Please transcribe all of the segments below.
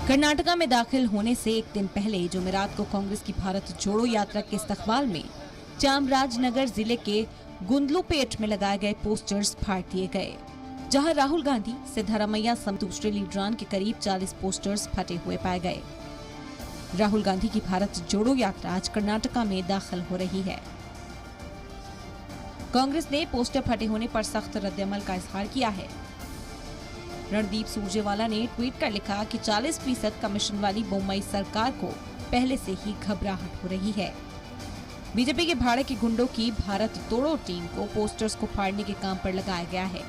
कर्नाटका में दाखिल होने से एक दिन पहले जुमेरात को कांग्रेस की भारत जोड़ो यात्रा के इस्तकबाल में चामराजनगर जिले के गुंदलुपेट में लगाए गए पोस्टर्स फाड़ दिए गए, जहां राहुल गांधी, सिद्धारमैया समेत दूसरे लीडरान के करीब 40 पोस्टर्स फटे हुए पाए गए। राहुल गांधी की भारत जोड़ो यात्रा आज कर्नाटका में दाखिल हो रही है। कांग्रेस ने पोस्टर फटे होने पर सख्त रद्देअमल का इजहार किया है। रणदीप सुरजेवाला ने ट्वीट कर लिखा कि 40% कमीशन वाली बोम्मई सरकार को पहले से ही घबराहट हो रही है। बीजेपी के भाड़े के गुंडों की भारत तोड़ो टीम को पोस्टर्स को फाड़ने के काम पर लगाया गया है।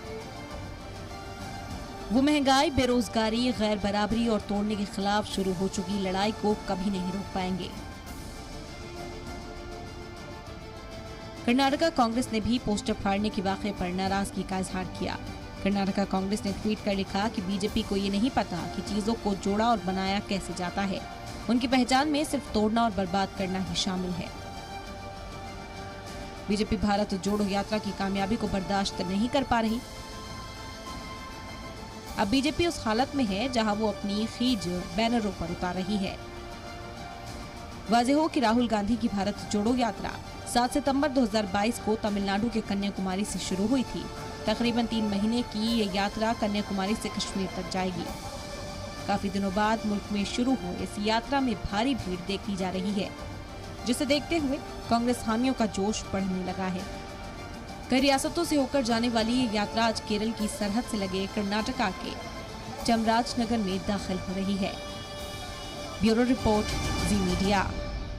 वो महंगाई, बेरोजगारी, गैर बराबरी और तोड़ने के खिलाफ शुरू हो चुकी लड़ाई को कभी नहीं रोक पाएंगे। कर्नाटका कांग्रेस ने भी पोस्टर फाड़ने के वाकये पर नाराजगी का इजहार किया। कर्नाटका कांग्रेस ने ट्वीट कर लिखा कि बीजेपी को ये नहीं पता कि चीजों को जोड़ा और बनाया कैसे जाता है। उनकी पहचान में सिर्फ तोड़ना और बर्बाद करना ही शामिल है। बीजेपी भारत जोड़ो यात्रा की कामयाबी को बर्दाश्त नहीं कर पा रही। अब बीजेपी उस हालत में है जहां वो अपनी खीज बैनरों पर उतार रही है। वाज़ेह हो कि राहुल गांधी की भारत जोड़ो यात्रा 7 सितंबर 2022 को तमिलनाडु के कन्याकुमारी से शुरू हुई थी। तकरीबन 3 महीने की ये यात्रा कन्याकुमारी से कश्मीर तक जाएगी। काफी दिनों बाद मुल्क में शुरू हुए इस यात्रा में भारी भीड़ देखी जा रही है, जिसे देखते हुए कांग्रेस हामियों का जोश बढ़ने लगा है। कई रियासतों से होकर जाने वाली ये यात्रा आज केरल की सरहद से लगे कर्नाटका के चामराजनगर में दाखिल हो रही है। ब्यूरो रिपोर्ट, जी मीडिया।